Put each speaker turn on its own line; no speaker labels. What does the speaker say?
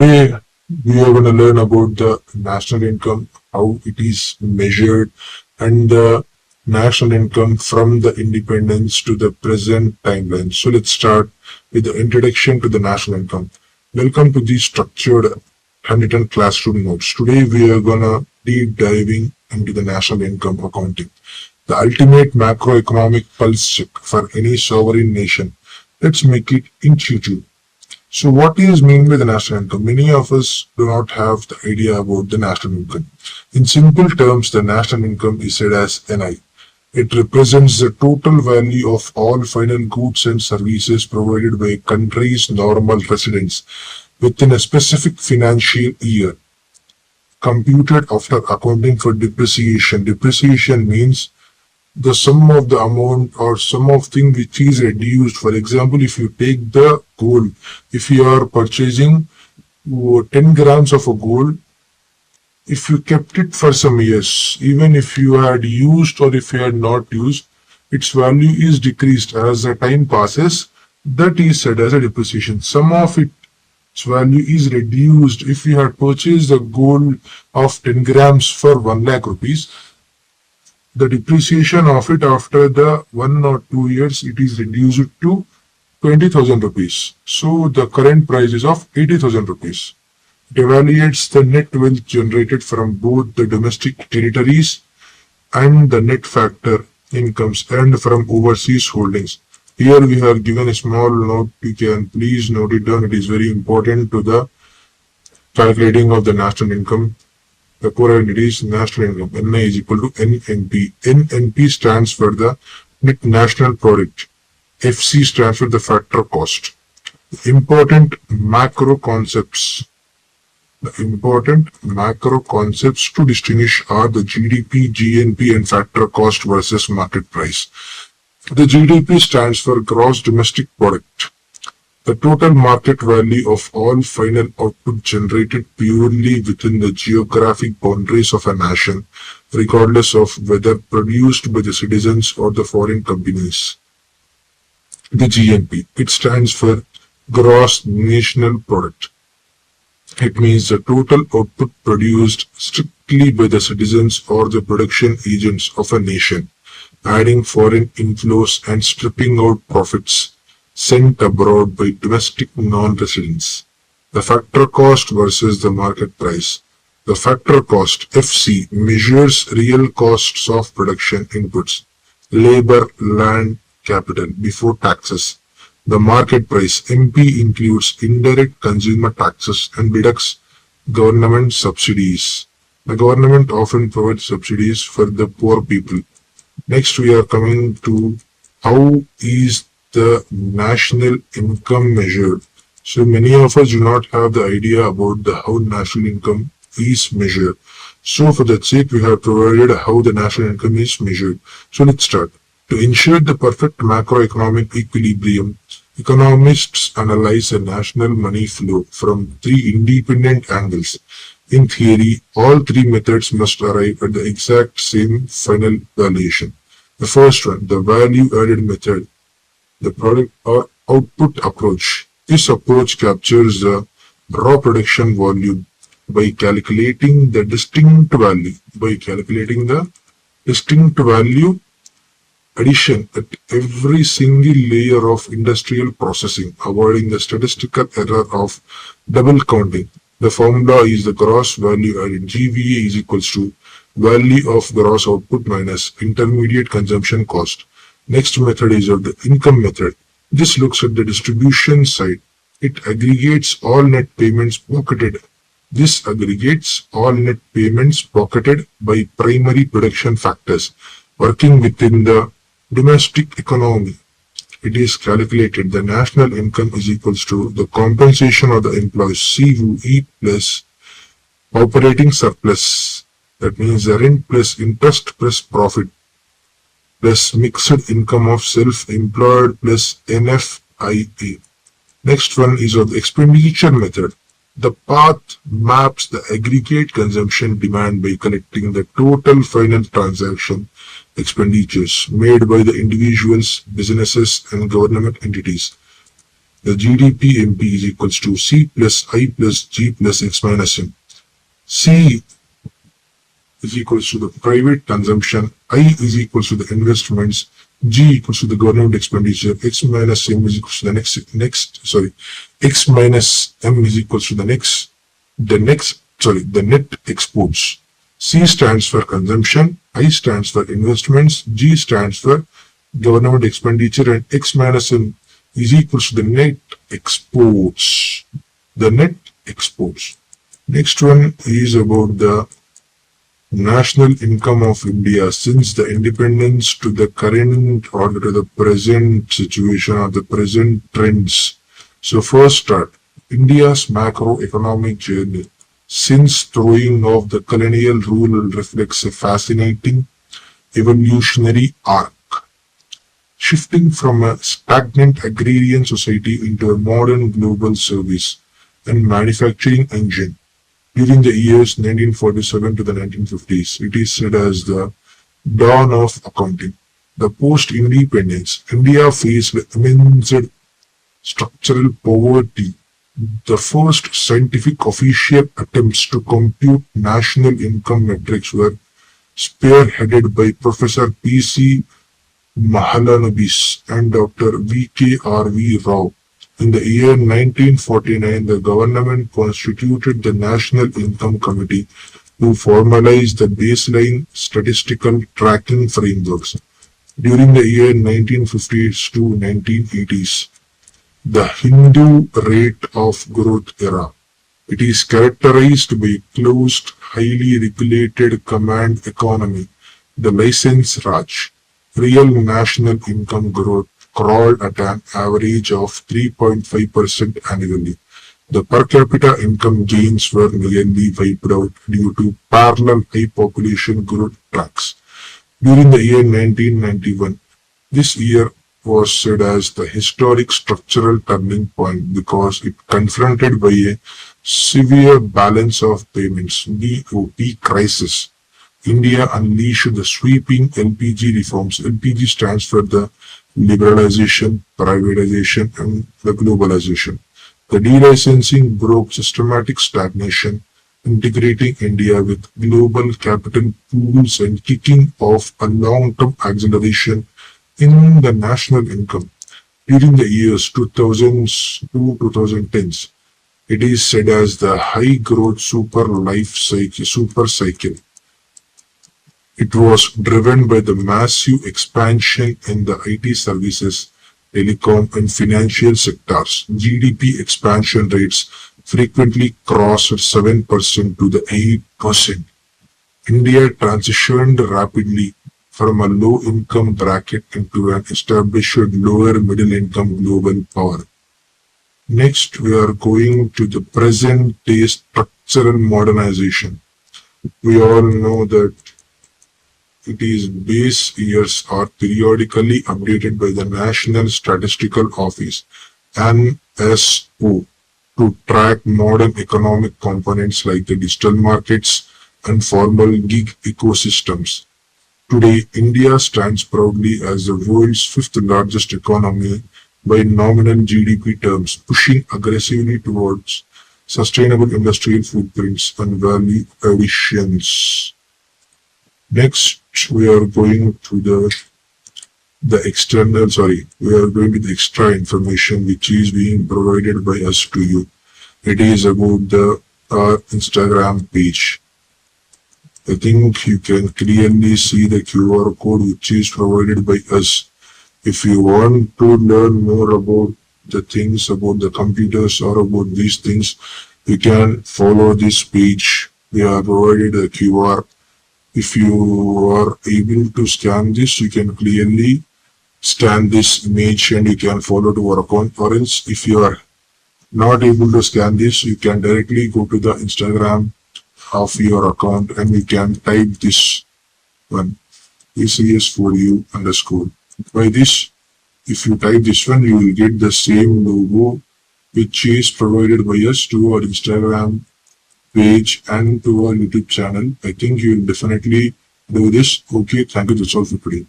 Today, we are going to learn about the national income, how it is measured, and the national income from the independence to the present timeline. So let's start with the introduction to the national income. Welcome to the structured handwritten classroom notes. Today, we are going to deep diving into the national income accounting, the ultimate macroeconomic pulse check for any sovereign nation. Let's make it intuitive. So what is mean by the national income? Many of us do not have the idea about the national income. In simple terms, the national income is said as NI. It represents the total value of all final goods and services provided by a country's normal residents within a specific financial year, computed after accounting for depreciation. Depreciation means the sum of the amount or sum of thing which is reduced. For example, if you take the gold, if you are purchasing 10 grams of a gold, if you kept it for some years, even if you had used or if you had not used, its value is decreased as the time passes. That is said as a depreciation. Some of its value is reduced. If you had purchased the gold of 10 grams for 1 lakh rupees, the depreciation of it after the 1 or 2 years, it is reduced to 20,000 rupees. So the current price is of 80,000 rupees. It evaluates the net wealth generated from both the domestic territories and the net factor incomes earned from overseas holdings. Here we have given a small note. You can please note it down. It is very important to the calculating of the national income. The core unit is national income. NI is equal to NNP. NNP stands for the net national product. FC stands for the factor cost. Important macro concepts. The important macro concepts to distinguish are the GDP, GNP, and factor cost versus market price. The GDP stands for gross domestic product, the total market value of all final output generated purely within the geographic boundaries of a nation, regardless of whether produced by the citizens or the foreign companies. The GNP, it stands for gross national product. It means the total output produced strictly by the citizens or the production agents of a nation, adding foreign inflows and stripping out profits sent abroad by domestic non-residents. The factor cost versus the market price. The factor cost FC measures real costs of production inputs, labor, land, capital before taxes. The market price MP includes indirect consumer taxes and deducts government subsidies. The government often provides subsidies for the poor people. Next, we are coming to how is the national income measured. So many of us do not have the idea about the how national income is measured. So for that sake, we have provided how the national income is measured. So let's start. To ensure the perfect macroeconomic equilibrium, economists analyze a national money flow from three independent angles. In theory, all three methods must arrive at the exact same final valuation. The first one, the value added method, the product or output approach. This approach captures the raw production volume by calculating the distinct value. Addition at every single layer of industrial processing, avoiding the statistical error of double counting. The formula is the gross value added. GVA is equals to value of gross output minus intermediate consumption cost. Next method is the income method. This looks at the distribution side. It aggregates all net payments pocketed. This aggregates all net payments pocketed by primary production factors working within the domestic economy. It is calculated the national income is equals to the compensation of the employees CUE plus operating surplus. That means the rent plus interest plus profit plus mixed income of self-employed plus NFIA. Next one is of the expenditure method. The path maps the aggregate consumption demand by collecting the total final transaction expenditures made by the individuals, businesses, and government entities. The GDP MP is equals to C plus I plus G plus X minus M. C is equals to the private consumption, I is equals to the investments, G equals to the government expenditure, X minus M is equals to the X minus M is equals to the net exports. C stands for consumption, I stands for investments, G stands for government expenditure, and X minus M is equals to the net exports. The net exports. Next one is about the national income of India since the independence to the current or to the present situation or the present trends. So first start, India's macroeconomic journey since throwing off the colonial rule reflects a fascinating evolutionary arc. Shifting from a stagnant agrarian society into a modern global service and manufacturing engine. During the years 1947 to the 1950s, it is said as the dawn of accounting. The post-independence, India faced immense structural poverty. The first scientific official attempts to compute national income metrics were spearheaded by Professor P.C. Mahalanobis and Dr. V.K.R.V. Rao. In the year 1949, the government constituted the National Income Committee to formalize the baseline statistical tracking frameworks. During the year 1950s to 1980s, the Hindu rate of growth era. It is characterized by a closed, highly regulated command economy, the license Raj. Real national income growth crawled at an average of 3.5% annually. The per capita income gains were nearly wiped out due to parallel high population growth tracks. During the year 1991, this year was said as the historic structural turning point because it confronted by a severe balance of payments (BOP) crisis. India unleashed the sweeping LPG reforms. LPG stands for the liberalization, privatization, and the globalization. The delicensing broke systematic stagnation, integrating India with global capital pools and kicking off a long-term acceleration in the national income. During the years 2000s to 2010s, it is said as the high growth super cycle. It was driven by the massive expansion in the IT services, telecom, and financial sectors. GDP expansion rates frequently crossed 7% to the 8%. India transitioned rapidly from a low-income bracket into an established lower middle-income global power. Next, we are going to the present-day structural modernization. We all know that it is base years are periodically updated by the National Statistical Office (NSO) to track modern economic components like the digital markets and formal gig ecosystems. Today, India stands proudly as the world's fifth largest economy by nominal GDP terms, pushing aggressively towards sustainable industrial footprints and value additions. Next, we are going to the extra information which is being provided by us to you. It is about the Instagram page. I think you can clearly see the QR code which is provided by us. If you want to learn more about the things about the computers or about these things, you can follow this page. We have provided a QR. If you are able to scan this, you can clearly scan this image and you can follow to our account. Or else, if you are not able to scan this, you can directly go to the Instagram of your account and you can type this one, ACS4U _. By this, if you type this one, you will get the same logo which is provided by us to our Instagram page and to our YouTube channel. I think you will definitely do this. Okay, thank you. That's all for today.